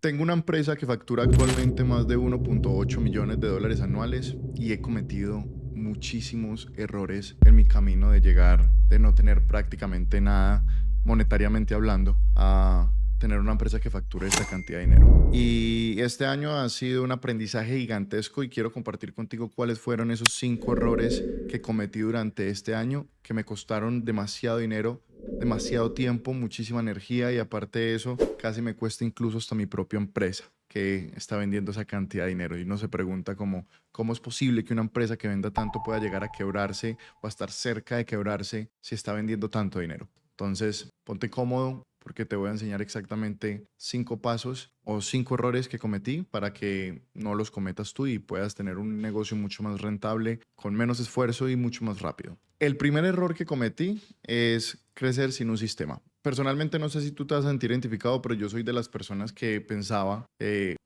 Tengo una empresa que factura actualmente más de 1.8 millones de dólares anuales y he cometido muchísimos errores en mi camino de llegar, de no tener prácticamente nada monetariamente hablando, a tener una empresa que facture esta cantidad de dinero. Y este año ha sido un aprendizaje gigantesco y quiero compartir contigo cuáles fueron esos 5 errores que cometí durante este año que me costaron demasiado dinero, demasiado tiempo, muchísima energía y aparte de eso, casi me cuesta incluso hasta mi propia empresa que está vendiendo esa cantidad de dinero. Y uno se pregunta cómo es posible que una empresa que venda tanto pueda llegar a quebrarse o a estar cerca de quebrarse si está vendiendo tanto dinero. Entonces, ponte cómodo porque te voy a enseñar exactamente 5 pasos o 5 errores que cometí para que no los cometas tú y puedas tener un negocio mucho más rentable, con menos esfuerzo y mucho más rápido. El primer error que cometí es crecer sin un sistema. Personalmente no sé si tú te vas a sentir identificado, pero yo soy de las personas que pensaba,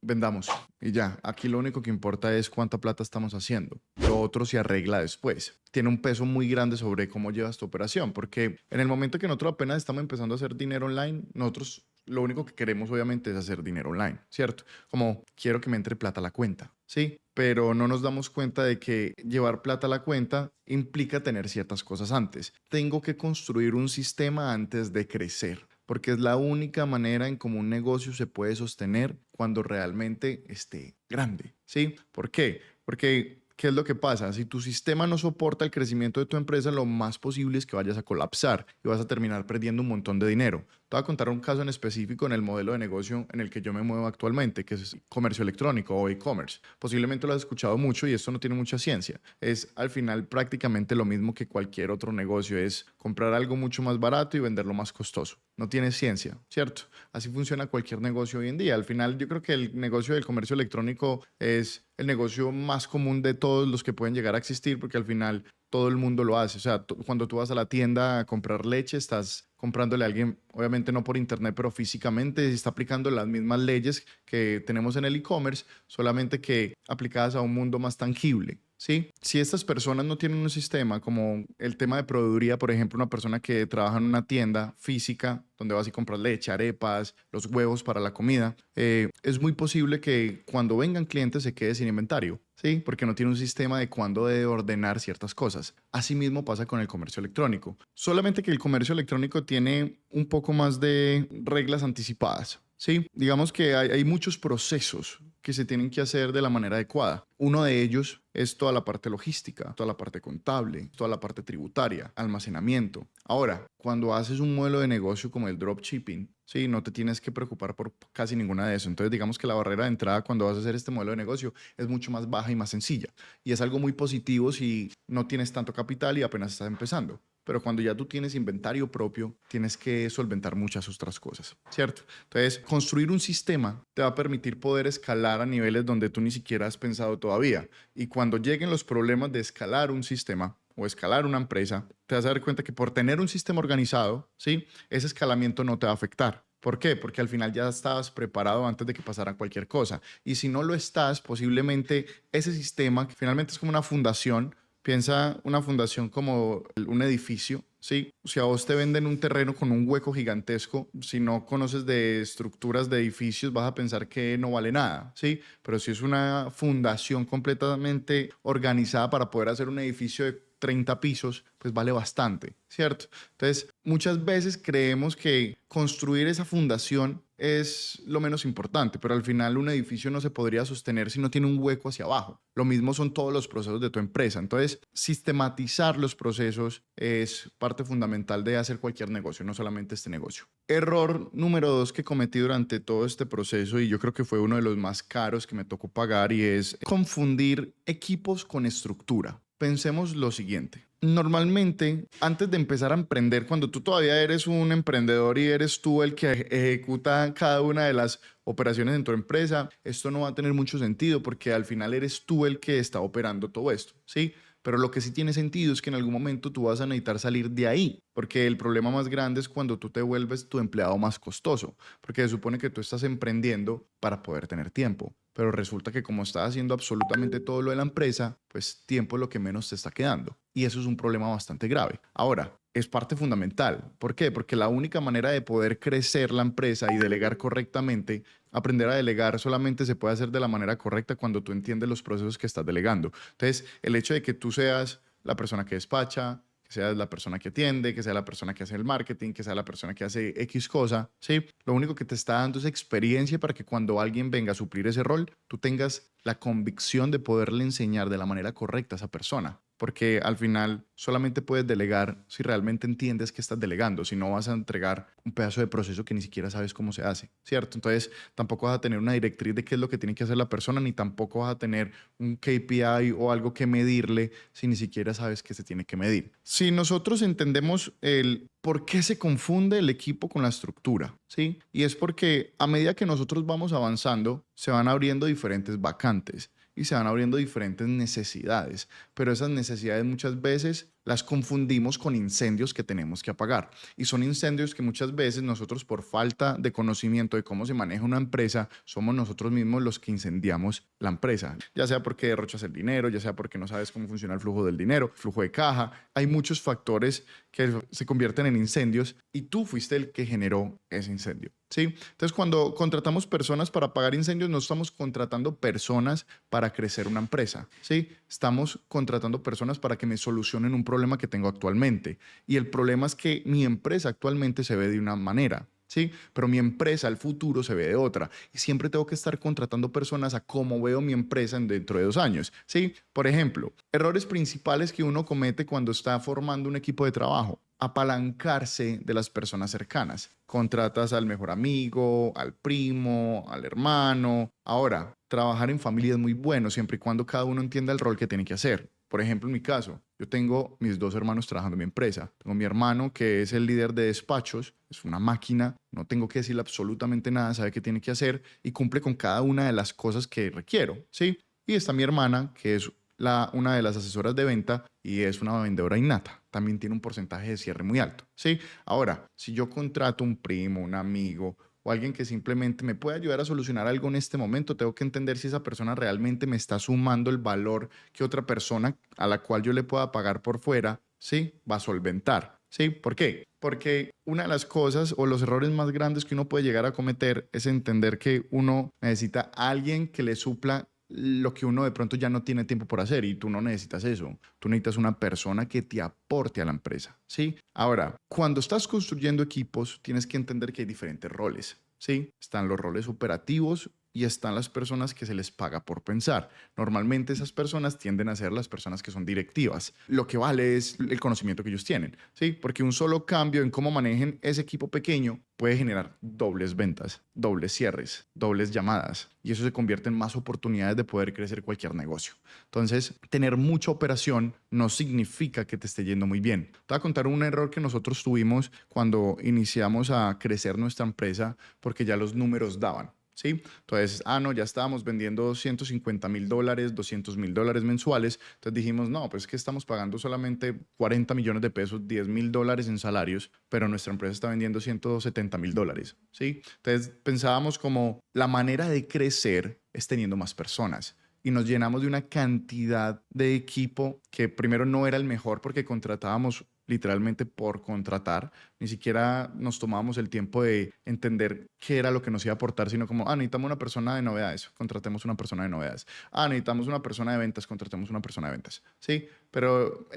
vendamos y ya, aquí lo único que importa es cuánta plata estamos haciendo. Lo otro se arregla después. Tiene un peso muy grande sobre cómo llevas tu operación, porque en el momento que nosotros apenas estamos empezando a hacer dinero online, nosotros lo único que queremos obviamente es hacer dinero online, ¿cierto? Como quiero que me entre plata a la cuenta, ¿sí? Pero no nos damos cuenta de que llevar plata a la cuenta implica tener ciertas cosas antes. Tengo que construir un sistema antes de crecer, porque es la única manera en cómo un negocio se puede sostener cuando realmente esté grande, ¿sí? ¿Por qué? Porque ¿qué es lo que pasa? Si tu sistema no soporta el crecimiento de tu empresa, lo más posible es que vayas a colapsar y vas a terminar perdiendo un montón de dinero. Te voy a contar un caso en específico en el modelo de negocio en el que yo me muevo actualmente, que es comercio electrónico o e-commerce. Posiblemente lo has escuchado mucho y esto no tiene mucha ciencia. Es al final prácticamente lo mismo que cualquier otro negocio, es comprar algo mucho más barato y venderlo más costoso. No tiene ciencia, ¿cierto? Así funciona cualquier negocio hoy en día. Al final yo creo que el negocio del comercio electrónico es el negocio más común de todos los que pueden llegar a existir porque al final todo el mundo lo hace. O sea, cuando tú vas a la tienda a comprar leche, estás comprándole a alguien, obviamente no por internet, pero físicamente, está aplicando las mismas leyes que tenemos en el e-commerce, solamente que aplicadas a un mundo más tangible. ¿Sí? Si estas personas no tienen un sistema como el tema de proveeduría, por ejemplo, una persona que trabaja en una tienda física donde vas y compras leche, arepas, los huevos para la comida, es muy posible que cuando vengan clientes se quede sin inventario, ¿sí? Porque no tiene un sistema de cuándo debe ordenar ciertas cosas. Asimismo pasa con el comercio electrónico. Solamente que el comercio electrónico tiene un poco más de reglas anticipadas. Sí, digamos que hay muchos procesos que se tienen que hacer de la manera adecuada. Uno de ellos es toda la parte logística, toda la parte contable, toda la parte tributaria, almacenamiento. Ahora, cuando haces un modelo de negocio como el dropshipping, sí, no te tienes que preocupar por casi ninguna de eso. Entonces, digamos que la barrera de entrada cuando vas a hacer este modelo de negocio es mucho más baja y más sencilla. Y es algo muy positivo si no tienes tanto capital y apenas estás empezando. Pero cuando ya tú tienes inventario propio, tienes que solventar muchas otras cosas, ¿cierto? Entonces, construir un sistema te va a permitir poder escalar a niveles donde tú ni siquiera has pensado todavía. Y cuando lleguen los problemas de escalar un sistema o escalar una empresa, te vas a dar cuenta que por tener un sistema organizado, ¿sí? Ese escalamiento no te va a afectar. ¿Por qué? Porque al final ya estabas preparado antes de que pasara cualquier cosa. Y si no lo estás, posiblemente ese sistema, que finalmente es como una fundación. Piensa una fundación como un edificio, ¿sí? Si a vos te venden un terreno con un hueco gigantesco, si no conoces de estructuras de edificios, vas a pensar que no vale nada, ¿sí? Pero si es una fundación completamente organizada para poder hacer un edificio de 30 pisos, pues vale bastante, ¿cierto? Entonces, muchas veces creemos que construir esa fundación es lo menos importante, pero al final un edificio no se podría sostener si no tiene un hueco hacia abajo. Lo mismo son todos los procesos de tu empresa. Entonces, sistematizar los procesos es parte fundamental de hacer cualquier negocio, no solamente este negocio. Error número 2 que cometí durante todo este proceso, y yo creo que fue uno de los más caros que me tocó pagar, y es confundir equipos con estructura. Pensemos lo siguiente. Normalmente, antes de empezar a emprender, cuando tú todavía eres un emprendedor y eres tú el que ejecuta cada una de las operaciones en tu empresa, esto no va a tener mucho sentido porque al final eres tú el que está operando todo esto, ¿sí? Pero lo que sí tiene sentido es que en algún momento tú vas a necesitar salir de ahí, porque el problema más grande es cuando tú te vuelves tu empleado más costoso, porque se supone que tú estás emprendiendo para poder tener tiempo. Pero resulta que como estás haciendo absolutamente todo lo de la empresa, pues tiempo es lo que menos te está quedando. Y eso es un problema bastante grave. Ahora, es parte fundamental. ¿Por qué? Porque la única manera de poder crecer la empresa y delegar correctamente, aprender a delegar solamente se puede hacer de la manera correcta cuando tú entiendes los procesos que estás delegando. Entonces, el hecho de que tú seas la persona que despacha, que seas la persona que atiende, que sea la persona que hace el marketing, que sea la persona que hace X cosa, ¿sí? Lo único que te está dando es experiencia para que cuando alguien venga a suplir ese rol, tú tengas la convicción de poderle enseñar de la manera correcta a esa persona. Porque al final solamente puedes delegar si realmente entiendes que estás delegando, si no vas a entregar un pedazo de proceso que ni siquiera sabes cómo se hace, ¿cierto? Entonces tampoco vas a tener una directriz de qué es lo que tiene que hacer la persona, ni tampoco vas a tener un KPI o algo que medirle si ni siquiera sabes qué se tiene que medir. Si nosotros entendemos el por qué se confunde el equipo con la estructura, ¿sí? Y es porque a medida que nosotros vamos avanzando, se van abriendo diferentes vacantes y se van abriendo diferentes necesidades, pero esas necesidades muchas veces las confundimos con incendios que tenemos que apagar. Y son incendios que muchas veces nosotros, por falta de conocimiento de cómo se maneja una empresa, somos nosotros mismos los que incendiamos la empresa. Ya sea porque derrochas el dinero, ya sea porque no sabes cómo funciona el flujo del dinero, flujo de caja. Hay muchos factores que se convierten en incendios y tú fuiste el que generó ese incendio, ¿sí? Entonces, cuando contratamos personas para apagar incendios, no estamos contratando personas para crecer una empresa, ¿sí? Estamos contratando personas para que me solucionen un problema que tengo actualmente. Y el problema es que mi empresa actualmente se ve de una manera, ¿sí? Pero mi empresa, el futuro, se ve de otra. Y siempre tengo que estar contratando personas a cómo veo mi empresa dentro de 2 años, ¿sí? Por ejemplo, errores principales que uno comete cuando está formando un equipo de trabajo. Apalancarse de las personas cercanas. Contratas al mejor amigo, al primo, al hermano. Ahora, trabajar en familia es muy bueno siempre y cuando cada uno entienda el rol que tiene que hacer. Por ejemplo, en mi caso, yo tengo mis 2 hermanos trabajando en mi empresa. Tengo mi hermano que es el líder de despachos, es una máquina, no tengo que decirle absolutamente nada, sabe qué tiene que hacer y cumple con cada una de las cosas que requiero, ¿sí? Y está mi hermana, que es una de las asesoras de venta y es una vendedora innata. También tiene un porcentaje de cierre muy alto, ¿sí? Ahora, si yo contrato un primo, un amigo o alguien que simplemente me puede ayudar a solucionar algo en este momento, tengo que entender si esa persona realmente me está sumando el valor que otra persona a la cual yo le pueda pagar por fuera, ¿sí? Va a solventar, ¿sí? ¿Por qué? Porque una de las cosas o los errores más grandes que uno puede llegar a cometer es entender que uno necesita a alguien que le supla lo que uno de pronto ya no tiene tiempo por hacer y tú no necesitas eso. Tú necesitas una persona que te aporte a la empresa, ¿sí? Ahora, cuando estás construyendo equipos, tienes que entender que hay diferentes roles, ¿sí? Están los roles operativos y están las personas que se les paga por pensar. Normalmente esas personas tienden a ser las personas que son directivas. Lo que vale es el conocimiento que ellos tienen, ¿sí? Porque un solo cambio en cómo manejen ese equipo pequeño puede generar dobles ventas, dobles cierres, dobles llamadas y eso se convierte en más oportunidades de poder crecer cualquier negocio. Entonces, tener mucha operación no significa que te esté yendo muy bien. Te voy a contar un error que nosotros tuvimos cuando iniciamos a crecer nuestra empresa porque ya los números daban. ¿Sí? Entonces, no, ya estábamos vendiendo $150,000, $200,000 mensuales. Entonces dijimos, no, pues es que estamos pagando solamente 40 millones de pesos, $10,000 en salarios, pero nuestra empresa está vendiendo $170,000, ¿sí? Entonces pensábamos como la manera de crecer es teniendo más personas. Y nos llenamos de una cantidad de equipo que primero no era el mejor porque contratábamos literalmente por contratar, ni siquiera nos tomábamos el tiempo de entender qué era lo que nos iba a aportar, sino como, necesitamos una persona de novedades, contratemos una persona de novedades. Necesitamos una persona de ventas, contratemos una persona de ventas. Sí, pero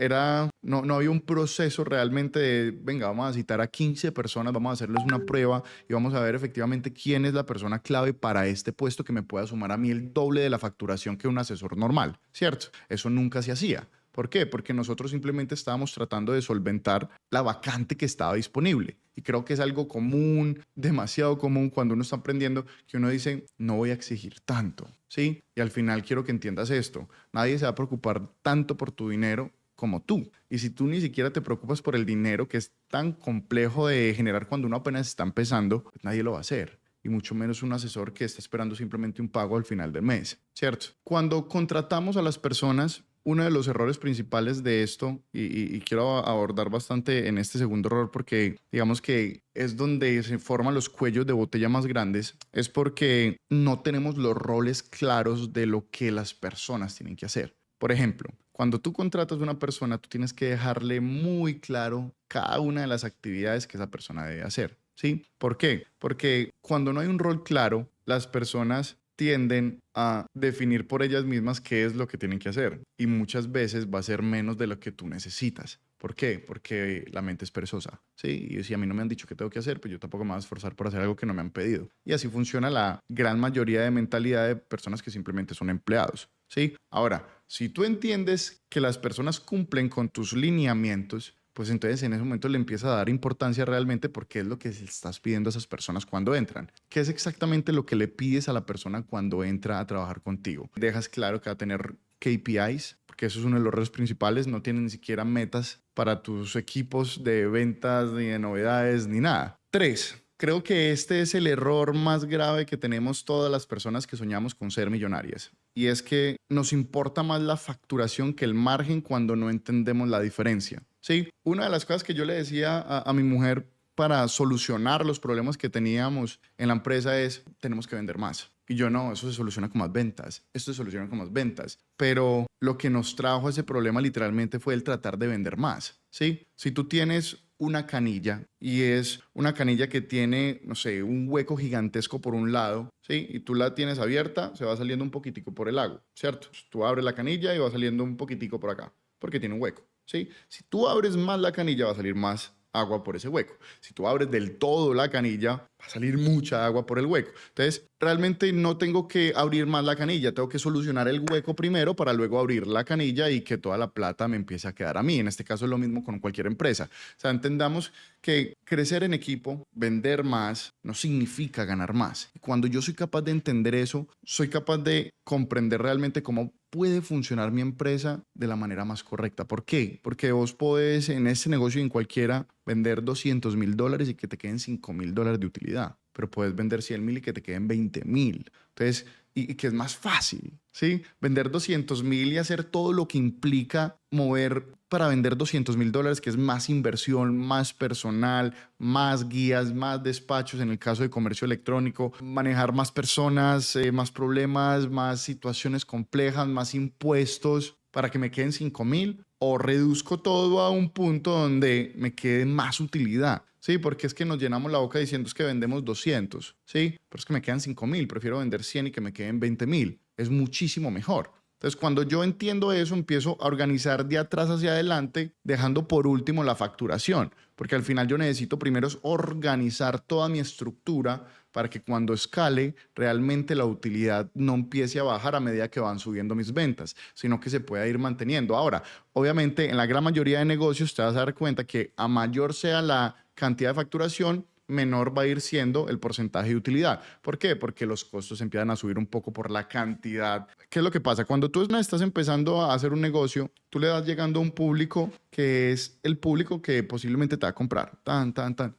no había un proceso realmente de, venga, vamos a citar a 15 personas, vamos a hacerles una prueba y vamos a ver efectivamente quién es la persona clave para este puesto que me pueda sumar a mí el doble de la facturación que un asesor normal, ¿cierto? Eso nunca se hacía. ¿Por qué? Porque nosotros simplemente estábamos tratando de solventar la vacante que estaba disponible. Y creo que es algo común, demasiado común cuando uno está aprendiendo, que uno dice, no voy a exigir tanto, ¿sí? Y al final quiero que entiendas esto. Nadie se va a preocupar tanto por tu dinero como tú. Y si tú ni siquiera te preocupas por el dinero, que es tan complejo de generar cuando uno apenas está empezando, pues nadie lo va a hacer. Y mucho menos un asesor que está esperando simplemente un pago al final del mes, ¿cierto? Cuando contratamos a las personas, uno de los errores principales de esto, y quiero abordar bastante en este segundo error porque digamos que es donde se forman los cuellos de botella más grandes, es porque no tenemos los roles claros de lo que las personas tienen que hacer. Por ejemplo, Cuando tú contratas a una persona, tú tienes que dejarle muy claro cada una de las actividades que esa persona debe hacer, ¿sí? ¿Por qué? Porque cuando no hay un rol claro, las personas tienden a definir por ellas mismas qué es lo que tienen que hacer y muchas veces va a ser menos de lo que tú necesitas. ¿Por qué? Porque la mente es perezosa, ¿sí? Y si a mí no me han dicho qué tengo que hacer, pues yo tampoco me voy a esforzar por hacer algo que no me han pedido. Y así funciona la gran mayoría de mentalidad de personas que simplemente son empleados, ¿sí? Ahora, si tú entiendes que las personas cumplen con tus lineamientos, pues entonces en ese momento le empieza a dar importancia realmente porque es lo que le estás pidiendo a esas personas cuando entran. ¿Qué es exactamente lo que le pides a la persona cuando entra a trabajar contigo? Dejas claro que va a tener KPIs, porque eso es uno de los retos principales, no tienen ni siquiera metas para tus equipos de ventas, ni de novedades, ni nada. 3. Creo que este es el error más grave que tenemos todas las personas que soñamos con ser millonarias. Y es que nos importa más la facturación que el margen cuando no entendemos la diferencia. Sí, una de las cosas que yo le decía a mi mujer para solucionar los problemas que teníamos en la empresa es, tenemos que vender más. Y yo no, eso se soluciona con más ventas, esto se soluciona con más ventas. Pero lo que nos trajo a ese problema literalmente fue el tratar de vender más, ¿sí? Si tú tienes una canilla y es una canilla que tiene, no sé, un hueco gigantesco por un lado, ¿sí? Y tú la tienes abierta, se va saliendo un poquitico por el lago, ¿cierto? Tú abres la canilla y va saliendo un poquitico por acá, porque tiene un hueco, ¿sí? Si tú abres más la canilla, va a salir más agua por ese hueco. Si tú abres del todo la canilla, va a salir mucha agua por el hueco. Entonces, realmente no tengo que abrir más la canilla, tengo que solucionar el hueco primero para luego abrir la canilla y que toda la plata me empiece a quedar a mí. En este caso es lo mismo con cualquier empresa. O sea, entendamos que crecer en equipo, vender más, no significa ganar más. Y cuando yo soy capaz de entender eso, soy capaz de comprender realmente cómo puede funcionar mi empresa de la manera más correcta. ¿Por qué? Porque vos podés en este negocio y en cualquiera vender $200,000 y que te queden $5,000 de utilidad, pero puedes vender 100,000 y que te queden 20,000. Entonces, y que es más fácil, ¿sí? Vender 200,000 y hacer todo lo que implica mover para vender $200,000, que es más inversión, más personal, más guías, más despachos en el caso de comercio electrónico, manejar más personas, más problemas, más situaciones complejas, más impuestos para que me queden 5,000 o reduzco todo a un punto donde me quede más utilidad. Sí, porque es que nos llenamos la boca diciendo es que vendemos 200, sí, pero es que me quedan 5,000, prefiero vender 100 y que me queden 20,000. Es muchísimo mejor. Entonces, cuando yo entiendo eso, empiezo a organizar de atrás hacia adelante, dejando por último la facturación, porque al final yo necesito primero organizar toda mi estructura para que cuando escale realmente la utilidad no empiece a bajar a medida que van subiendo mis ventas, sino que se pueda ir manteniendo. Ahora, obviamente, en la gran mayoría de negocios te vas a dar cuenta que a mayor sea la cantidad de facturación, menor va a ir siendo el porcentaje de utilidad. ¿Por qué? Porque los costos empiezan a subir un poco por la cantidad. ¿Qué es lo que pasa? Cuando tú estás empezando a hacer un negocio, tú le vas llegando a un público que es el público que posiblemente te va a comprar.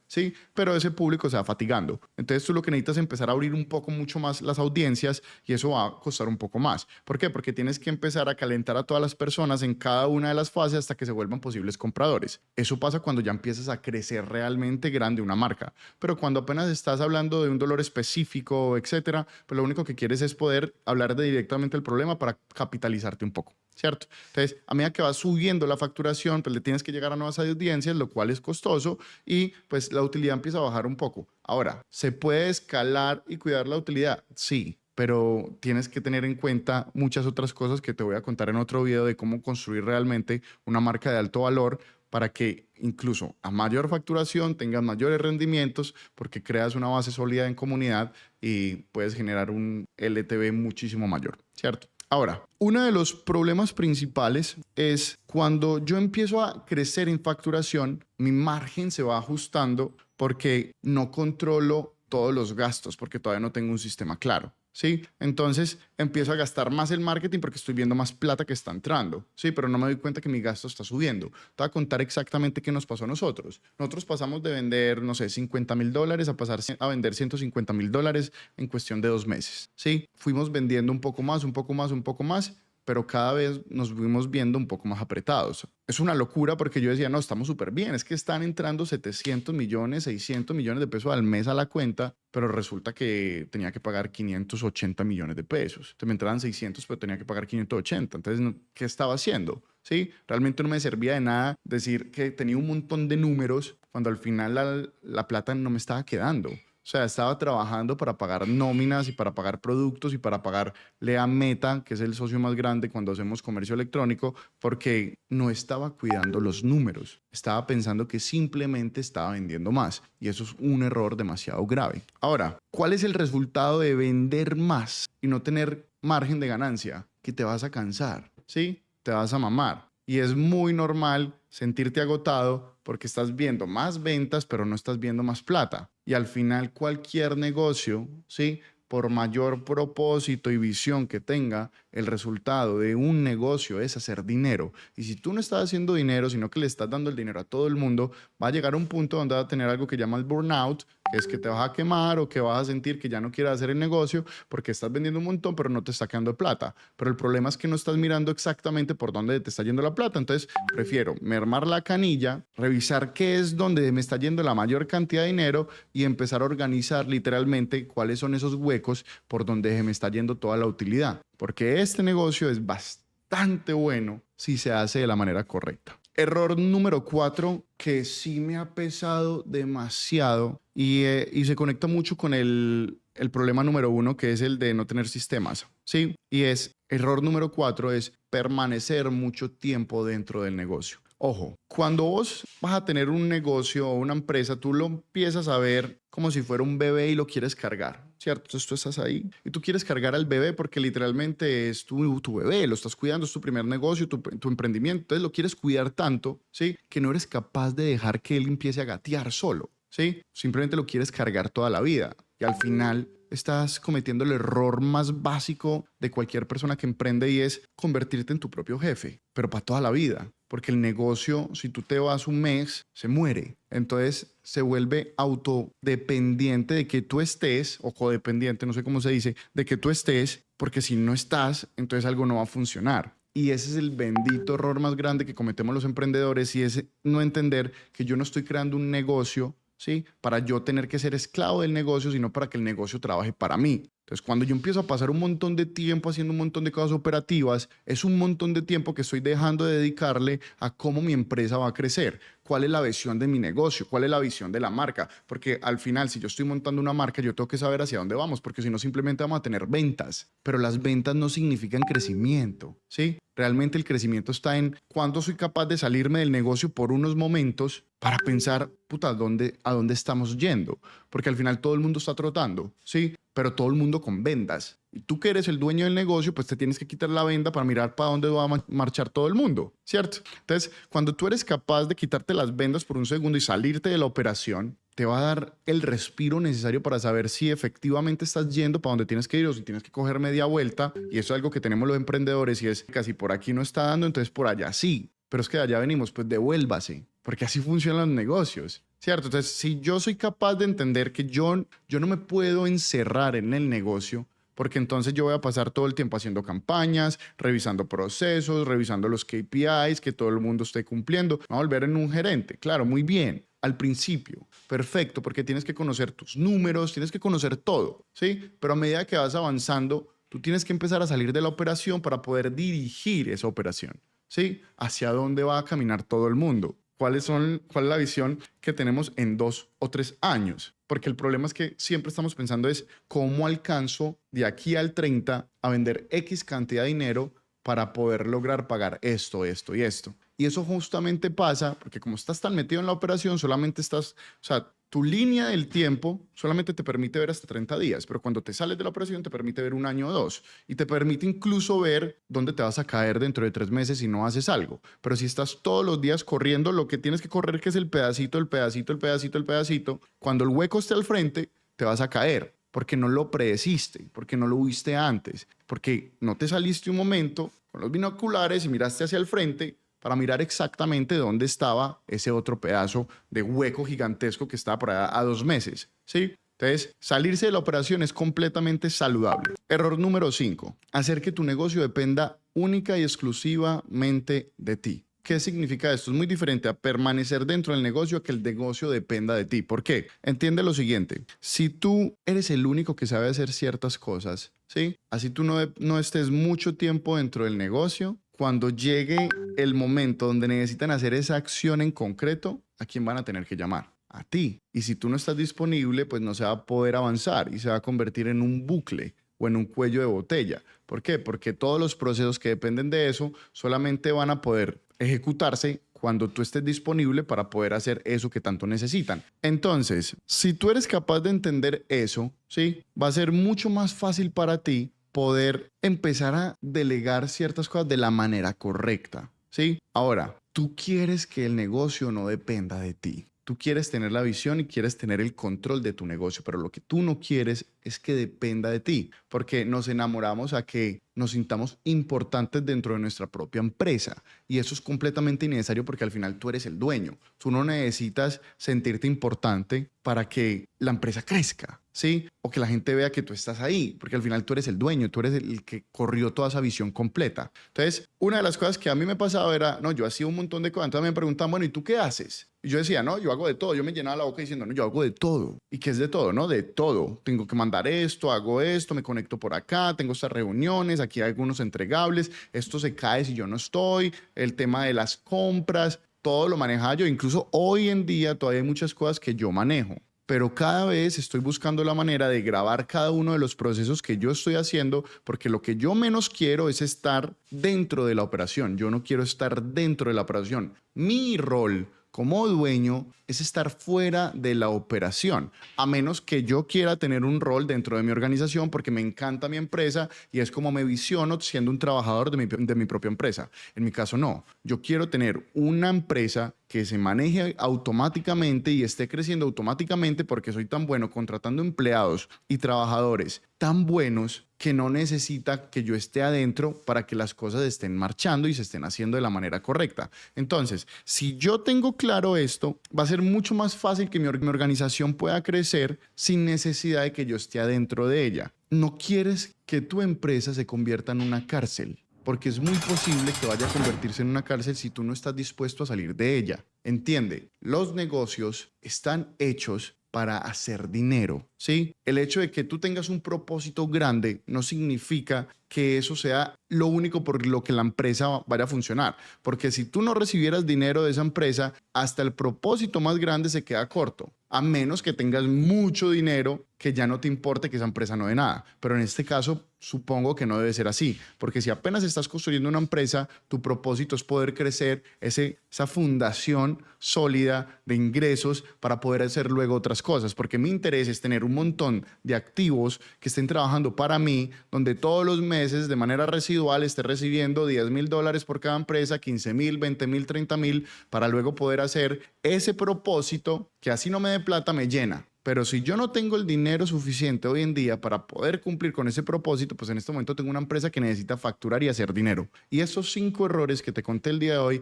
Sí, pero ese público se va fatigando. Entonces tú lo que necesitas es empezar a abrir un poco mucho más las audiencias y eso va a costar un poco más. ¿Por qué? Porque tienes que empezar a calentar a todas las personas en cada una de las fases hasta que se vuelvan posibles compradores. Eso pasa cuando ya empiezas a crecer realmente grande una marca. Pero cuando apenas estás hablando de un dolor específico, etcétera, pues lo único que quieres es poder hablar directamente del problema para capitalizarte un poco, ¿cierto? Entonces, a medida que vas subiendo la facturación, pues le tienes que llegar a nuevas audiencias, lo cual es costoso y pues la utilidad empieza a bajar un poco. Ahora, ¿se puede escalar y cuidar la utilidad? Sí, pero tienes que tener en cuenta muchas otras cosas que te voy a contar en otro video de cómo construir realmente una marca de alto valor para que incluso a mayor facturación tengas mayores rendimientos porque creas una base sólida en comunidad y puedes generar un LTV muchísimo mayor, ¿cierto? Ahora, uno de los problemas principales es cuando yo empiezo a crecer en facturación, mi margen se va ajustando porque no controlo todos los gastos, porque todavía no tengo un sistema claro. ¿Sí? Entonces empiezo a gastar más el marketing porque estoy viendo más plata que está entrando, ¿sí? Pero no me doy cuenta que mi gasto está subiendo. Te voy a contar exactamente qué nos pasó a nosotros. Nosotros pasamos de vender, no sé, $50,000 a pasar a vender $150,000 en cuestión de 2 meses, ¿sí? Fuimos vendiendo un poco más, un poco más, un poco más, pero cada vez nos fuimos viendo un poco más apretados. Es una locura porque yo decía, no, estamos súper bien, es que están entrando 700 millones, 600 millones de pesos al mes a la cuenta, pero resulta que tenía que pagar 580 millones de pesos. Entonces me entraban 600, pero tenía que pagar 580. Entonces, ¿qué estaba haciendo? ¿sí? Realmente no me servía de nada decir que tenía un montón de números cuando al final la plata no me estaba quedando. O sea, estaba trabajando para pagar nóminas y para pagar productos y para pagarle a Meta, que es el socio más grande cuando hacemos comercio electrónico, porque no estaba cuidando los números. Estaba pensando que simplemente estaba vendiendo más. Y eso es un error demasiado grave. Ahora, ¿cuál es el resultado de vender más y no tener margen de ganancia? Que te vas a cansar, ¿sí? Te vas a mamar. Y es muy normal sentirte agotado porque estás viendo más ventas, pero no estás viendo más plata. Y al final cualquier negocio, ¿sí? Por mayor propósito y visión que tenga, el resultado de un negocio es hacer dinero. Y si tú no estás haciendo dinero, sino que le estás dando el dinero a todo el mundo, va a llegar a un punto donde vas a tener algo que llama el burnout, que es que te vas a quemar o que vas a sentir que ya no quieres hacer el negocio porque estás vendiendo un montón, pero no te está quedando plata. Pero el problema es que no estás mirando exactamente por dónde te está yendo la plata. Entonces, prefiero mermar la canilla, revisar qué es donde me está yendo la mayor cantidad de dinero y empezar a organizar literalmente cuáles son esos huecos por donde me está yendo toda la utilidad. Porque este negocio es bastante bueno si se hace de la manera correcta. Error número 4 que sí me ha pesado demasiado y se conecta mucho con el problema número 1, que es el de no tener sistemas, ¿sí? Y error número 4 es permanecer mucho tiempo dentro del negocio. Ojo, cuando vos vas a tener un negocio o una empresa, tú lo empiezas a ver como si fuera un bebé y lo quieres cargar, ¿cierto? Entonces tú estás ahí y tú quieres cargar al bebé porque literalmente es tu bebé, lo estás cuidando, es tu primer negocio, tu emprendimiento, entonces lo quieres cuidar tanto, ¿sí? Que no eres capaz de dejar que él empiece a gatear solo, ¿sí? Simplemente lo quieres cargar toda la vida y al final estás cometiendo el error más básico de cualquier persona que emprende y es convertirte en tu propio jefe, pero para toda la vida. Porque el negocio, si tú te vas un mes, se muere. Entonces se vuelve autodependiente de que tú estés, o codependiente, no sé cómo se dice, de que tú estés, porque si no estás, entonces algo no va a funcionar. Y ese es el bendito error más grande que cometemos los emprendedores y es no entender que yo no estoy creando un negocio, ¿sí? Para yo tener que ser esclavo del negocio, sino para que el negocio trabaje para mí. Entonces, cuando yo empiezo a pasar un montón de tiempo haciendo un montón de cosas operativas, es un montón de tiempo que estoy dejando de dedicarle a cómo mi empresa va a crecer. ¿Cuál es la visión de mi negocio? ¿Cuál es la visión de la marca? Porque al final, si yo estoy montando una marca, yo tengo que saber hacia dónde vamos, porque si no, simplemente vamos a tener ventas. Pero las ventas no significan crecimiento, ¿sí? Realmente el crecimiento está en cuándo soy capaz de salirme del negocio por unos momentos para pensar, puta, ¿a dónde estamos yendo? Porque al final todo el mundo está trotando, ¿sí? Pero todo el mundo con vendas. Y tú que eres el dueño del negocio, pues te tienes que quitar la venda para mirar para dónde va a marchar todo el mundo, ¿cierto? Entonces, cuando tú eres capaz de quitarte las vendas por un segundo y salirte de la operación, te va a dar el respiro necesario para saber si efectivamente estás yendo para donde tienes que ir o si tienes que coger media vuelta. Y eso es algo que tenemos los emprendedores y es casi por aquí no está dando, entonces por allá sí. Pero es que de allá venimos, pues devuélvase, porque así funcionan los negocios, ¿cierto? Entonces, si yo soy capaz de entender que yo no me puedo encerrar en el negocio, porque entonces yo voy a pasar todo el tiempo haciendo campañas, revisando procesos, revisando los KPIs, que todo el mundo esté cumpliendo. Me voy a volver en un gerente, claro, muy bien. Al principio, perfecto, porque tienes que conocer tus números, tienes que conocer todo, ¿sí? Pero a medida que vas avanzando, tú tienes que empezar a salir de la operación para poder dirigir esa operación, ¿sí? Hacia dónde va a caminar todo el mundo. ¿Cuál es la visión que tenemos en 2 o 3 años? Porque el problema es que siempre estamos pensando es cómo alcanzo de aquí al 30 a vender X cantidad de dinero para poder lograr pagar esto, esto y esto. Y eso justamente pasa porque como estás tan metido en la operación, solamente estás, o sea, tu línea del tiempo solamente te permite ver hasta 30 días, pero cuando te sales de la operación te permite ver 1 año o 2 y te permite incluso ver dónde te vas a caer dentro de 3 meses si no haces algo. Pero si estás todos los días corriendo, lo que tienes que correr que es el pedacito, el pedacito, el pedacito, el pedacito, cuando el hueco esté al frente, te vas a caer porque no lo predeciste, porque no lo viste antes, porque no te saliste un momento con los binoculares y miraste hacia el frente para mirar exactamente dónde estaba ese otro pedazo de hueco gigantesco que estaba por allá a 2 meses, ¿sí? Entonces, salirse de la operación es completamente saludable. Error número 5, hacer que tu negocio dependa única y exclusivamente de ti. ¿Qué significa esto? Es muy diferente a permanecer dentro del negocio a que el negocio dependa de ti. ¿Por qué? Entiende lo siguiente. Si tú eres el único que sabe hacer ciertas cosas, ¿sí? Así tú no estés mucho tiempo dentro del negocio, cuando llegue el momento donde necesitan hacer esa acción en concreto, ¿a quién van a tener que llamar? A ti. Y si tú no estás disponible, pues no se va a poder avanzar y se va a convertir en un bucle o en un cuello de botella. ¿Por qué? Porque todos los procesos que dependen de eso solamente van a poder ejecutarse cuando tú estés disponible para poder hacer eso que tanto necesitan. Entonces, si tú eres capaz de entender eso, ¿sí? Va a ser mucho más fácil para ti poder empezar a delegar ciertas cosas de la manera correcta, ¿sí? Ahora, tú quieres que el negocio no dependa de ti. Tú quieres tener la visión y quieres tener el control de tu negocio, pero lo que tú no quieres es que dependa de ti, porque nos enamoramos a que nos sintamos importantes dentro de nuestra propia empresa y eso es completamente innecesario porque al final tú eres el dueño. Tú no necesitas sentirte importante para que la empresa crezca, ¿sí? O que la gente vea que tú estás ahí, porque al final tú eres el dueño, tú eres el que corrió toda esa visión completa. Entonces, una de las cosas que a mí me pasaba era, no, yo hacía un montón de cosas, entonces me preguntaban, bueno, ¿y tú qué haces? Y yo decía, no, yo hago de todo. Yo me llenaba la boca diciendo, no, yo hago de todo. ¿Y qué es de todo? No, de todo. Tengo que mandar esto, hago esto, me conecto por acá, tengo estas reuniones, aquí hay algunos entregables, esto se cae si yo no estoy, el tema de las compras, todo lo manejaba yo. Incluso hoy en día todavía hay muchas cosas que yo manejo. Pero cada vez estoy buscando la manera de grabar cada uno de los procesos que yo estoy haciendo, porque lo que yo menos quiero es estar dentro de la operación. Yo no quiero estar dentro de la operación. Mi rol como dueño es estar fuera de la operación, a menos que yo quiera tener un rol dentro de mi organización porque me encanta mi empresa y es como me visiono siendo un trabajador de mi propia empresa. En mi caso no, yo quiero tener una empresa que se maneje automáticamente y esté creciendo automáticamente porque soy tan bueno contratando empleados y trabajadores tan buenos que no necesita que yo esté adentro para que las cosas estén marchando y se estén haciendo de la manera correcta. Entonces, si yo tengo claro esto, va a ser mucho más fácil que mi organización pueda crecer sin necesidad de que yo esté adentro de ella. No quieres que tu empresa se convierta en una cárcel, porque es muy posible que vaya a convertirse en una cárcel si tú no estás dispuesto a salir de ella. Entiende, los negocios están hechos para hacer dinero, ¿sí? El hecho de que tú tengas un propósito grande no significa que eso sea lo único por lo que la empresa vaya a funcionar, porque si tú no recibieras dinero de esa empresa, hasta el propósito más grande se queda corto, a menos que tengas mucho dinero que ya no te importe que esa empresa no dé nada. Pero en este caso, supongo que no debe ser así, porque si apenas estás construyendo una empresa, tu propósito es poder crecer esa fundación sólida de ingresos para poder hacer luego otras cosas, porque mi interés es tener un montón de activos que estén trabajando para mí, donde todos los meses de manera residual esté recibiendo $10,000 por cada empresa, 15,000, 20,000, 30,000, para luego poder hacer ese propósito que así no me dé plata, me llena. Pero si yo no tengo el dinero suficiente hoy en día para poder cumplir con ese propósito, pues en este momento tengo una empresa que necesita facturar y hacer dinero. Y esos 5 errores que te conté el día de hoy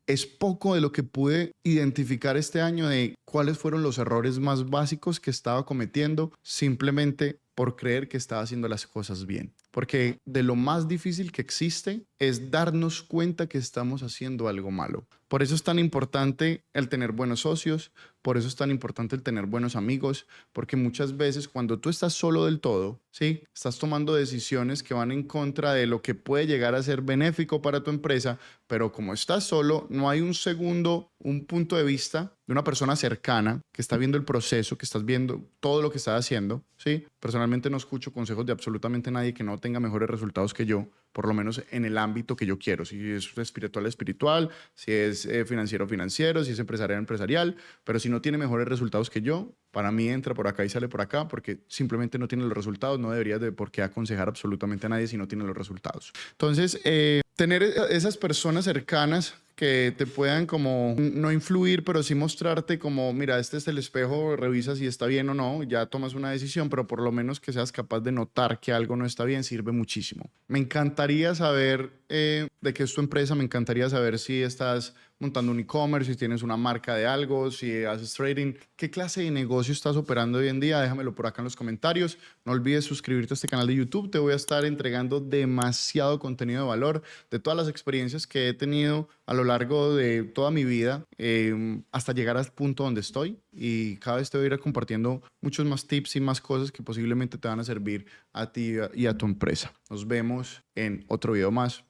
es poco de lo que pude identificar este año de cuáles fueron los errores más básicos que estaba cometiendo simplemente por creer que estaba haciendo las cosas bien. Porque de lo más difícil que existe es darnos cuenta que estamos haciendo algo malo. Por eso es tan importante el tener buenos socios, por eso es tan importante el tener buenos amigos, porque muchas veces cuando tú estás solo del todo, ¿sí? Estás tomando decisiones que van en contra de lo que puede llegar a ser benéfico para tu empresa, pero como estás solo, no hay un punto de vista de una persona cercana que está viendo el proceso, que estás viendo todo lo que estás haciendo, ¿sí? Personalmente no escucho consejos de absolutamente nadie que no tenga mejores resultados que yo, por lo menos en el ámbito que yo quiero. Si es espiritual, si es financiero, si es empresarial, pero si no tiene mejores resultados que yo, para mí entra por acá y sale por acá porque simplemente no tiene los resultados. No deberías de por qué aconsejar absolutamente a nadie si no tiene los resultados. Entonces, tener esas personas cercanas que te puedan como no influir, pero sí mostrarte como, mira, este es el espejo, revisa si está bien o no, ya tomas una decisión, pero por lo menos que seas capaz de notar que algo no está bien, sirve muchísimo. Me encantaría saber de qué es tu empresa, me encantaría saber si estás montando un e-commerce, si tienes una marca de algo, si haces trading, qué clase de negocio estás operando hoy en día, déjamelo por acá en los comentarios. No olvides suscribirte a este canal de YouTube, te voy a estar entregando demasiado contenido de valor de todas las experiencias que he tenido a lo largo de toda mi vida hasta llegar al punto donde estoy, y cada vez te voy a ir compartiendo muchos más tips y más cosas que posiblemente te van a servir a ti y a tu empresa. Nos vemos en otro video más.